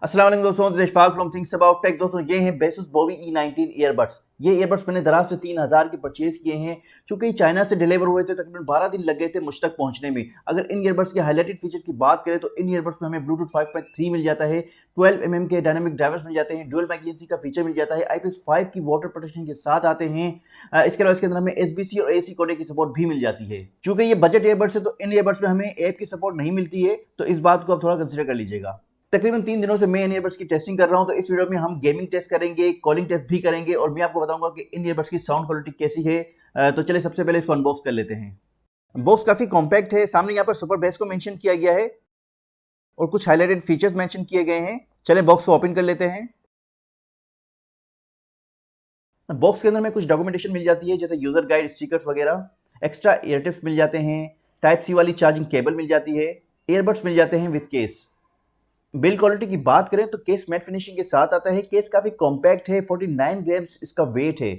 अस्सलाम वालेकुम दोस्तों, this is Ishfaq from things about tech. दोस्तों ये हैं बेसिस बोवी E19 ईयरबड्स। ये ईयरबड्स मैंने दराज से 3000 के परचेज किए हैं। चूंकि चाइना से डिलीवर हुए थे, तकरीबन 12 दिन लग गए थे मुझ तक पहुंचने में। अगर इन ईयरबड्स के हाईलाइटेड फीचर्स की बात करें तो इन ईयरबड्स में हमें ब्लूटूथ 5.3 मिल जाता है, 12 के डायनामिक ड्राइवर्स मिल जाते हैं, ड्यूल माइक ENC का फीचर मिल जाता है, IPX5 की वाटर प्रोटेक्शन के साथ आते हैं। इसके अलावा इसके अंदर हमें SBC और AC कोडेक की सपोर्ट भी मिल जाती है। चूंकि ये बजट ईयरबड्स है तो इन ईयरबड्स में हमें ऐप की सपोर्ट नहीं मिलती है, तो इस बात को आप थोड़ा कंसिडर कर लीजिएगा। तकरीबन 3 दिनों से मैं इन ईयरबड्स की टेस्टिंग कर रहा हूं, तो इस वीडियो में हम गेमिंग टेस्ट करेंगे, कॉलिंग टेस्ट भी करेंगे और मैं आपको बताऊंगा कि इन ईयरबड्स की साउंड क्वालिटी कैसी है। तो चलिए सबसे पहले इसको अनबॉक्स कर लेते हैं। बॉक्स काफी कॉम्पैक्ट है। सामने यहाँ पर सुपर बेस को मेंशन किया गया है और कुछ हाईलाइटेड फीचर्स मेंशन किए गए हैं। चलिए बॉक्स को ओपन कर लेते हैं। बॉक्स के अंदर में कुछ डॉक्यूमेंटेशन मिल जाती है, जैसे यूजर गाइड, स्टिकर्स वगैरह। एक्स्ट्रा ईयर टिप्स मिल जाते हैं, टाइप सी वाली चार्जिंग केबल मिल जाती है, ईयरबड्स मिल जाते हैं विद केस। बिल्ड क्वालिटी की बात करें तो केस मैट फिनिशिंग के साथ आता है। केस काफ़ी कॉम्पैक्ट है, 49 ग्राम्स इसका वेट है।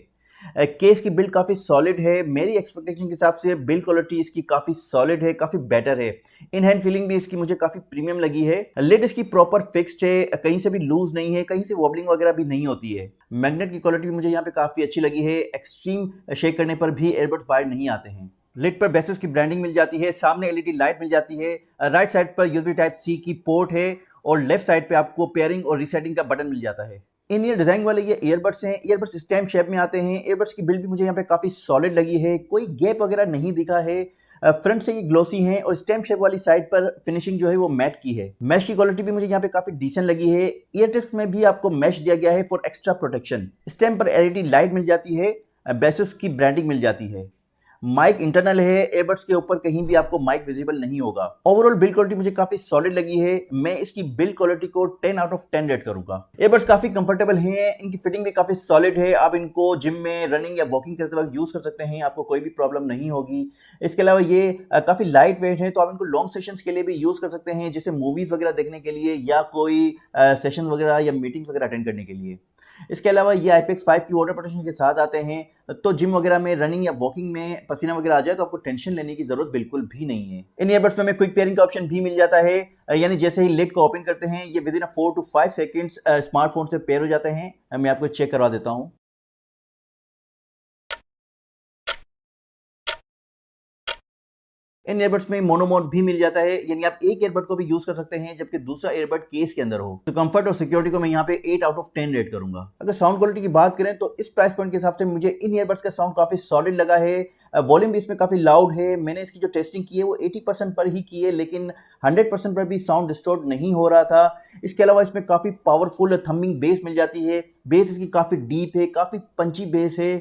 केस की बिल्ड काफ़ी सॉलिड है। मेरी एक्सपेक्टेशन के हिसाब से बिल्ड क्वालिटी इसकी काफ़ी सॉलिड है, काफ़ी बेटर है। इन हैंड फीलिंग भी इसकी मुझे काफ़ी प्रीमियम लगी है। लिड इसकी प्रॉपर फिक्स्ड है, कहीं से भी लूज नहीं है, कहीं से वॉबलिंग वगैरह भी नहीं होती है। मैग्नेट की क्वालिटी भी मुझे यहाँ पे काफ़ी अच्छी लगी है। एक्सट्रीम शेक करने पर भी एयरबड्स बाहर नहीं आते हैं। लिड पर बेसिस की ब्रांडिंग मिल जाती है, सामने एलईडी लाइट मिल जाती है, राइट साइड पर यूएसबी टाइप सी की पोर्ट है और लेफ्ट साइड पे आपको पेयरिंग और रीसेटिंग का बटन मिल जाता है। इन ईयर डिजाइन वाले ये ईयरबड्स हैं। ईयरबड्स स्टैम्प शेप में आते हैं। ईयरबड्स की बिल्ड भी मुझे यहाँ पे काफी सॉलिड लगी है, कोई गैप वगैरह नहीं दिखा है। फ्रंट से ये ग्लोसी हैं और स्टैम्प शेप वाली साइड पर फिनिशिंग जो है वो मैट की है। मैश की क्वालिटी भी मुझे यहाँ पे काफी डिसेंट लगी है। ईयर टिप्स में भी आपको मैश दिया गया है फॉर एक्स्ट्रा प्रोटेक्शन। स्टैम्प पर एलईडी लाइट मिल जाती है, बेसिस की ब्रांडिंग मिल जाती है। माइक इंटरनल है, एयरबड्स के ऊपर कहीं भी आपको माइक विजिबल नहीं होगा। ओवरऑल बिल्ड क्वालिटी मुझे काफी सॉलिड लगी है। मैं इसकी बिल्ड क्वालिटी को 10 आउट ऑफ 10 रेट करूंगा। एयरबड्स काफी कंफर्टेबल हैं, इनकी फिटिंग भी काफी सॉलिड है। आप इनको जिम में रनिंग या वॉकिंग करते वक्त यूज कर सकते हैं, आपको कोई भी प्रॉब्लम नहीं होगी। इसके अलावा ये काफी लाइट वेट है, तो आप इनको लॉन्ग सेशंस के लिए भी यूज कर सकते हैं, जैसे मूवीज वगैरह देखने के लिए या कोई सेशन वगैरह या मीटिंग्स वगैरह अटेंड करने के लिए। इसके अलावा ये IPX5 की वाटर प्रोटेक्शन के साथ आते हैं, तो जिम वगैरह में, रनिंग या वॉकिंग में पसीना वगैरह आ जाए तो आपको टेंशन लेने की जरूरत बिल्कुल भी नहीं है। इन ईयरबड्स में हमें क्विक पेयरिंग का ऑप्शन भी मिल जाता है, यानी जैसे ही लिड को ओपन करते हैं ये with in 4 to 5 seconds smartphone से पेयर हो जाते हैं। मैं आपको चेक करवा देता हूँ। इन ईयरबड्स में मोनोमोड भी मिल जाता है, यानी आप एक ईयरबड को भी यूज कर सकते हैं जबकि दूसरा ईयरबड केस के अंदर हो। तो कंफर्ट और सिक्योरिटी को मैं यहाँ पे 8 आउट ऑफ 10 रेट करूंगा। अगर साउंड क्वालिटी की बात करें तो इस प्राइस पॉइंट के हिसाब से मुझे इन ईयरबड्स का साउंड काफी सॉलिड लगा है। वॉल्यूम भी इसमें काफी लाउड है। मैंने इसकी जो टेस्टिंग की है वो 80% पर ही की है, लेकिन 100% पर भी साउंड डिस्टॉर्ट नहीं हो रहा था। इसके अलावा इसमें काफी पावरफुल थम्बिंग बेस मिल जाती है। बेस इसकी काफी डीप है, काफी पंची बेस है।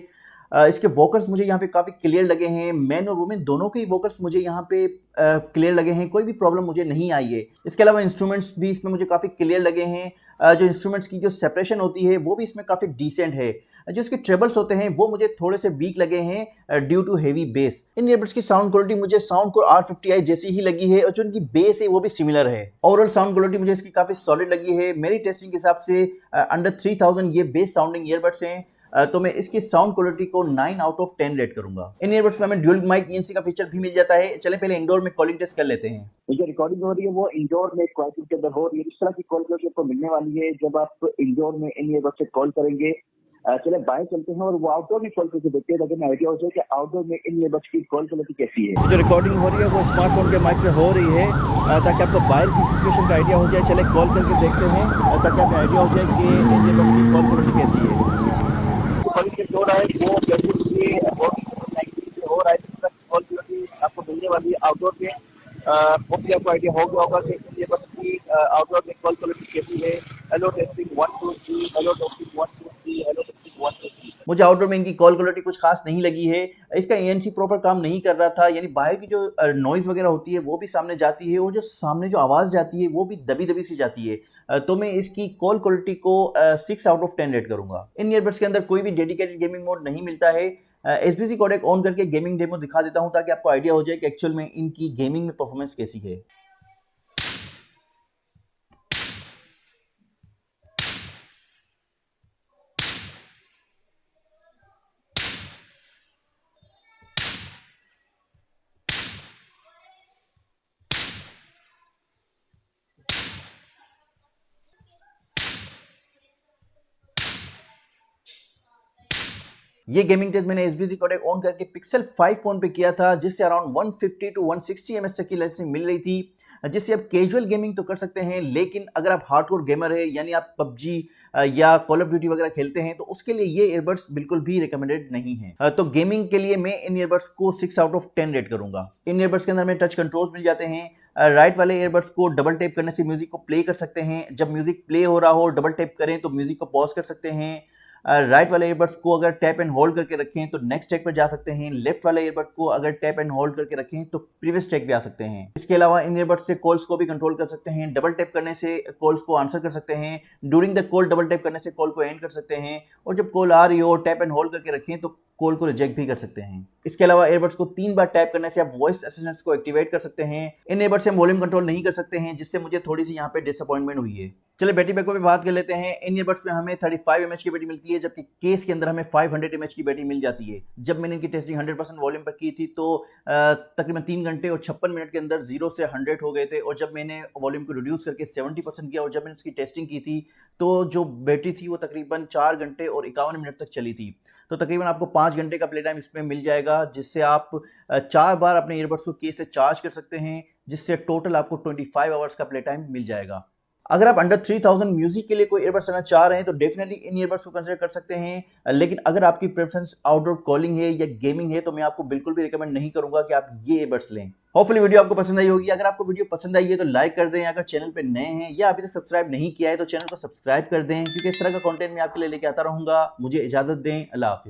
इसके वोकल्स मुझे यहाँ पे काफ़ी क्लियर लगे हैं। मैन और वुमेन दोनों के ही वोकल्स मुझे यहाँ पे क्लियर लगे हैं, कोई भी प्रॉब्लम मुझे नहीं आई है। इसके अलावा इंस्ट्रूमेंट्स भी इसमें मुझे काफ़ी क्लियर लगे हैं। जो इंस्ट्रूमेंट्स की जो सेपरेशन होती है वो भी इसमें काफ़ी डिसेंट है। जो इसके ट्रेबल्स होते हैं वो मुझे थोड़े से वीक लगे हैं ड्यू टू हेवी बेस। इन ईयरबड्स की साउंड क्वालिटी मुझे साउंड को R50i जैसी ही लगी है और जो इनकी बेस है वो भी सिमिलर है। ओवरऑल साउंड क्वालिटी मुझे इसकी काफ़ी सॉलिड लगी है। मेरी टेस्टिंग के हिसाब से अंडर 3000 ये बेस साउंडिंग ईयरबड्स हैं। तो मैं इसकी साउंड क्वालिटी को 9 आउट ऑफ 10 रेट करूंगा। इन ईयरबड्स में हमें ड्यूल माइक ENC का फीचर भी मिल जाता है। चले पहले इंडोर में कॉलिंग टेस्ट कर लेते हैं। जो रिकॉर्डिंग हो रही है वो इंडोर में क्वालिटी के अंदर हो रही है। इस तरह की कॉल क्वालिटी आपको मिलने वाली है जब आप इंडोर में इन ईयरबड्स से कॉल करेंगे। चले बाहर चलते हैं और वो आउटडोर में कॉल करके देखते हैं, ताकि आइडिया हो जाए कि आउटडोर में इन ईयरबड्स की कॉल क्वालिटी कैसी है। जो रिकॉर्डिंग हो रही है वो स्मार्टफोन के माइक से हो रही है, ताकि आपको बाहर की सिचुएशन का आइडिया हो जाए। चले कॉल करके देखते हैं ताकि आपको आइडिया हो जाए कि इन ईयरबड्स की कॉल क्वालिटी कैसी है। क्वालिटी जो हो रहा है वो जैसे हो रहा है, कॉल क्वालिटी आपको मिलने वाली है आउटडोर में। वो भी आपको आइडिया हो गया होगा कि इन ईयरबड्स की आउटडोर में कॉल क्वालिटी कैसी है। Hello testing 1 2 3, hello testing 1 2 3, hello testing 1 2 3। मुझे आउटडोर में इनकी कॉल क्वालिटी कुछ खास नहीं लगी है। इसका ENC प्रॉपर काम नहीं कर रहा था, यानी बाहर की जो नॉइज़ वगैरह होती है वो भी सामने जाती है और जो सामने जो आवाज़ जाती है वो भी दबी दबी सी जाती है। तो मैं इसकी कॉल क्वालिटी को 6 आउट ऑफ 10 रेट करूंगा। इन ईयरबड्स के अंदर कोई भी डेडिकेटेड गेमिंग मोड नहीं मिलता है। SBC कोडेक ऑन करके गेमिंग डेमो दिखा देता हूं ताकि आपको आइडिया हो जाए कि एक्चुअल में इनकी गेमिंग में परफॉर्मेंस कैसी है। ये गेमिंग टेस्ट मैंने SBC कोडेक ऑन करके पिक्सल 5 फोन पे किया था, जिससे अराउंड 150 टू 160 ms तक की लेटेंसी मिल रही थी, जिससे आप कैजुअल गेमिंग तो कर सकते हैं, लेकिन अगर आप हार्डकोर गेमर है यानी आप पबजी या कॉल ऑफ ड्यूटी वगैरह खेलते हैं तो उसके लिए ये ईयरबड्स बिल्कुल भी रिकमेंडेड नहीं है। तो गेमिंग के लिए मैं इन ईयरबड्स को 6 आउट ऑफ 10 रेट करूंगा। इन ईयरबड्स के अंदर में टच कंट्रोल्स मिल जाते हैं। राइट वाले ईयरबड्स को डबल टैप करने से म्यूजिक को प्ले कर सकते हैं। जब म्यूजिक प्ले हो रहा हो डबल टैप करें तो म्यूजिक को पॉज कर सकते हैं। राइट वाले ईयरबड्स को अगर टैप एंड होल्ड करके रखें तो नेक्स्ट ट्रैक पर जा सकते हैं। लेफ्ट वाले ईयरबड को अगर टैप एंड होल्ड करके रखें तो प्रीवियस ट्रैक पे आ सकते हैं। इसके अलावा इन ईयरबड्स से कॉल्स को भी कंट्रोल कर सकते हैं। डबल टैप करने से कॉल्स को आंसर कर सकते हैं। During the call double tap करने से कॉल को एंड कर सकते हैं, और जब कॉल आ रही हो टैप एंड होल्ड करके रखें तो कॉल को रिजेक्ट भी कर सकते हैं। इसके अलावा ईयरबड्स को 3 बार टैप करने से आप वॉइस असिस्टेंट को एक्टिवेट कर सकते हैं। इन ईयरबड्स से हम वॉल्यूम कंट्रोल नहीं कर सकते हैं, जिससे मुझे थोड़ी सी यहाँ पे डिसअपॉइंटमेंट हुई है। चलिए बैटरी बैकअप पे बात कर लेते हैं। इन ईयरबड्स में हमें 35 mAh की बैटरी मिलती है, जबकि केस के अंदर हमें 500 mAh की बैटरी मिल जाती है। जब मैंने इनकी टेस्टिंग 100% वॉल्यूम पर की थी तो तकरीबन 3 घंटे और 56 मिनट के अंदर 0 से 100 हो गए थे, और जब मैंने वॉल्यूम को रिड्यूस करके 70% किया और जब मैंने इसकी टेस्टिंग की थी तो जो बैटरी थी वो तकरीबन 4 घंटे और 51 मिनट तक चली थी। तो तकरीबन आपको 5 घंटे का प्ले टाइम इसमें मिल जाएगा, जिससे आप 4 बार अपने ईयरबड्स को केस से चार्ज कर सकते हैं, जिससे टोटल आपको 25 आवर्स का प्ले टाइम मिल जाएगा। अगर आप अंडर 3000 म्यूजिक के लिए कोई ईयरबड्स लेना चाह रहे हैं तो डेफिनेटली इन ईयरबड्स को कंसिडर कर सकते हैं, लेकिन अगर आपकी प्रेफरेंस आउटडोर कॉलिंग है या गेमिंग है तो मैं आपको बिल्कुल भी रिकमेंड नहीं करूंगा कि आप ये ईयरबड्स लें। होपफुली वीडियो आपको पसंद आई होगी। अगर आपको वीडियो पसंद आई है तो लाइक कर दें। अगर चैनल पे नए हैं या अभी तक सब्सक्राइब नहीं किया है तो चैनल को सब्सक्राइब कर दें, क्योंकि इस तरह का कंटेंट मैं आपके लिए लेके आता रहूंगा। मुझे इजाजत दें। अल्लाह हाफिज।